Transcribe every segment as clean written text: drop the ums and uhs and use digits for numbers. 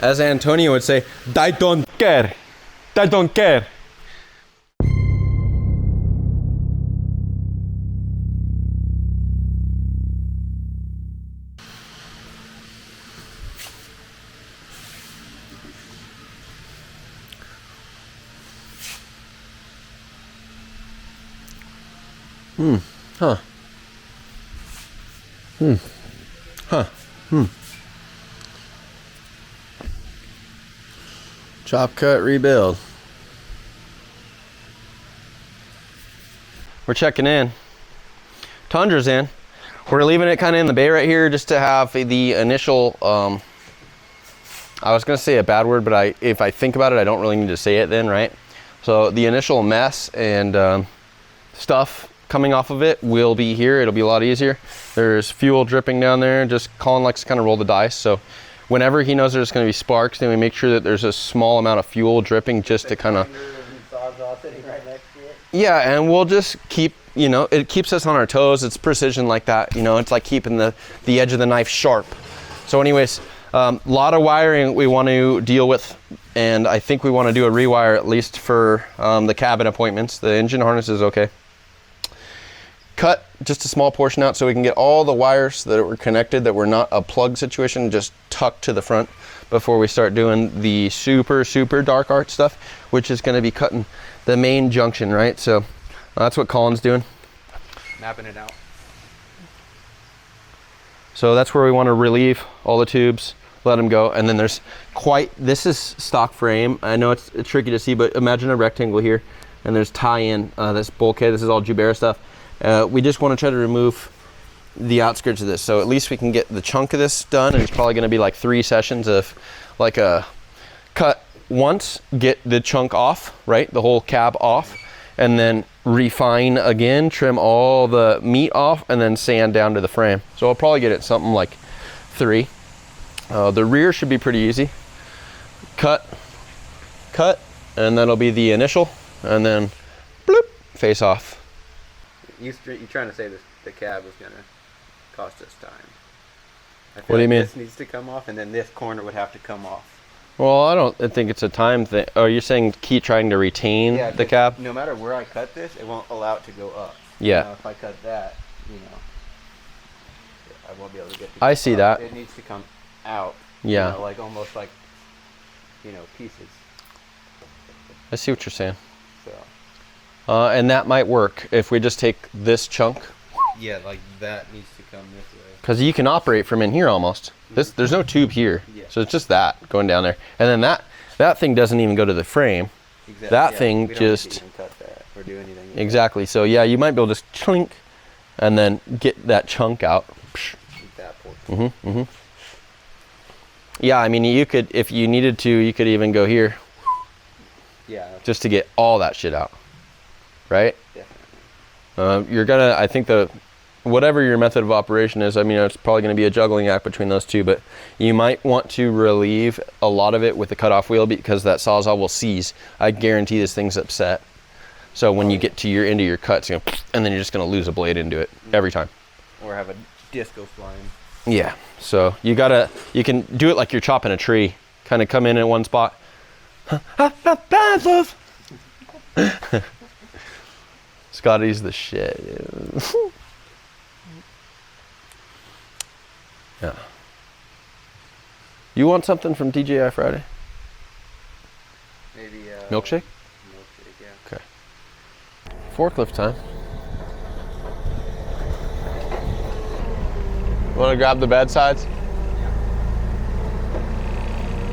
As Antonio would say, I don't care. I don't care. Huh. Huh. Chop, cut, rebuild. We're checking in. Tundra's in. We're leaving it kind of in the bay right here just to have the initial, I was going to say a bad word, but if I think about it, I don't really need to say it then, right? So the initial mess and stuff coming off of it will be here. It'll be a lot easier. There's fuel dripping down there. Just Colin likes to kind of roll the dice. So whenever he knows there's going to be sparks, then we make sure that there's a small amount of fuel dripping just to kind of... Yeah, and we'll just keep, you know, it keeps us on our toes. It's precision like that, you know. It's like keeping the edge of the knife sharp. So anyways, a lot of wiring we want to deal with, and I think we want to do a rewire at least for the cabin appointments. The engine harness is okay. Cut just a small portion out so we can get all the wires that were connected that were not a plug situation just tucked to the front before we start doing the super dark art stuff, which is going to be cutting the main junction, right? So that's what Colin's doing. Mapping it out. So that's where we want to relieve all the tubes, let them go, and then there's this is stock frame. I know it's tricky to see, but imagine a rectangle here, and there's tie-in, this bulkhead. This is all Jubera stuff. We just want to try to remove the outskirts of this, so at least we can get the chunk of this done, and it's probably going to be like 3 sessions of like a cut once, get the chunk off, right, the whole cab off, and then refine again, trim all the meat off, and then sand down to the frame. So I'll probably get it something like 3. The rear should be pretty easy. Cut, and that'll be the initial, and then bloop, face off. You're trying to say this, the cab was gonna cost us time. What do you mean? This needs to come off, and then this corner would have to come off. Well, I don't think it's a time thing. Oh, you're saying keep trying to retain the cab? No matter where I cut this, it won't allow it to go up. Yeah. If I cut that, you know, I won't be able to get I see that. It needs to come out. Yeah. You know, like almost like, you know, pieces. I see what you're saying. So. And that might work if we just take this chunk. Yeah, like that needs to come this way. Because you can operate from in here almost. There's no tube here, so it's just that going down there, and then that thing doesn't even go to the frame. Exactly. That thing we just don't need to even cut that or do anything. Exactly. So yeah, you might be able to just chunk, and then get that chunk out. Keep that portion. Yeah, I mean you could, if you needed to, you could even go here. Yeah. Just to get all that shit out, right? Definitely. You're gonna, I think whatever your method of operation is, I mean, it's probably going to be a juggling act between those two, but you might want to relieve a lot of it with the cutoff wheel because that Sawzall will seize. I guarantee this thing's upset. So when you get to your end of your cuts, and then you're just going to lose a blade into it every time. Or have a disco flying. Yeah. So you can do it like you're chopping a tree. Kind of come in at one spot. Scotty's the shit. Yeah. You want something from TGI Friday? Maybe milkshake? Milkshake, yeah. Okay. Forklift time. Want to grab the bed sides?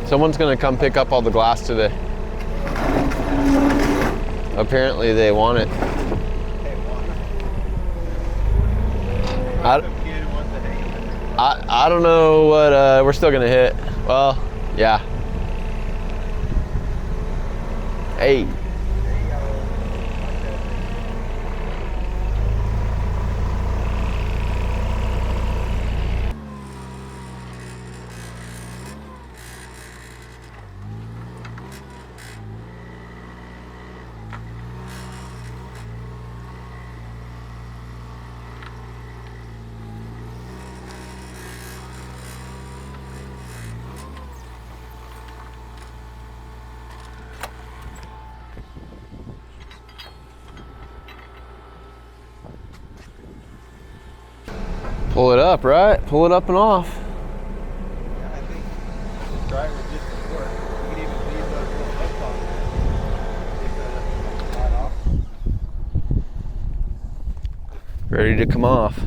Someone's going to come pick up all the glass today. Apparently they want it. I don't know what we're still gonna hit. Well, yeah. Hey. Pull it up, right? Pull it up and off. Yeah, I think the driver just support. You could even leave those little hooks on there. Slide off. Ready to come off.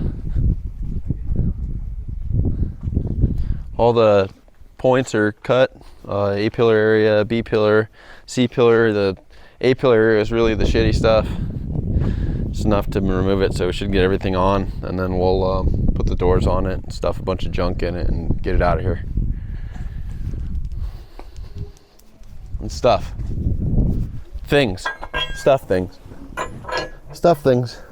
All the points are cut. A pillar area, B pillar, C pillar. The A pillar area is really the shitty stuff. It's enough to remove it, so we should get everything on, and then we'll put the doors on it, stuff a bunch of junk in it, and get it out of here. And stuff. Things. Stuff things. Stuff things.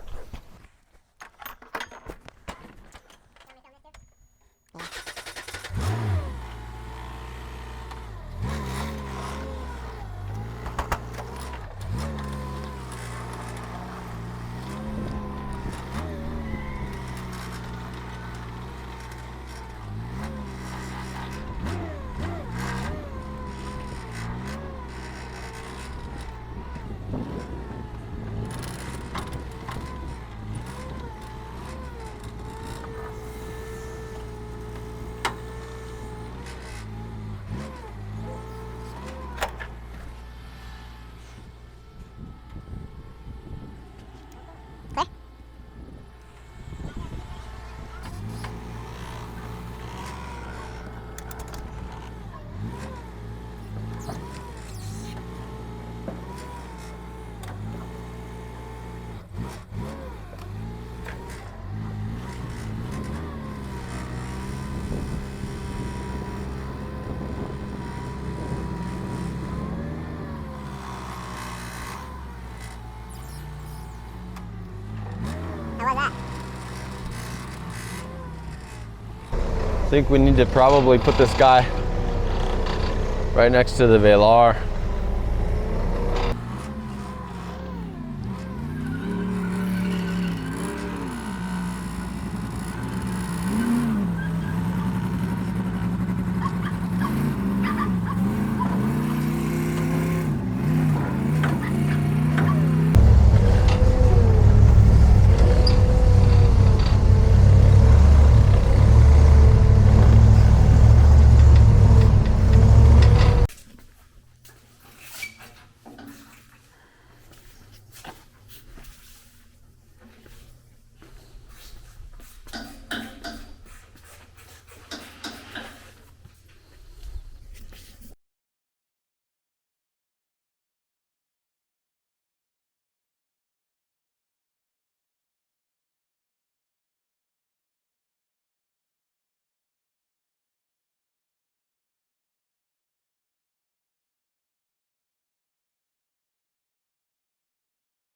I think we need to probably put this guy right next to the Velar.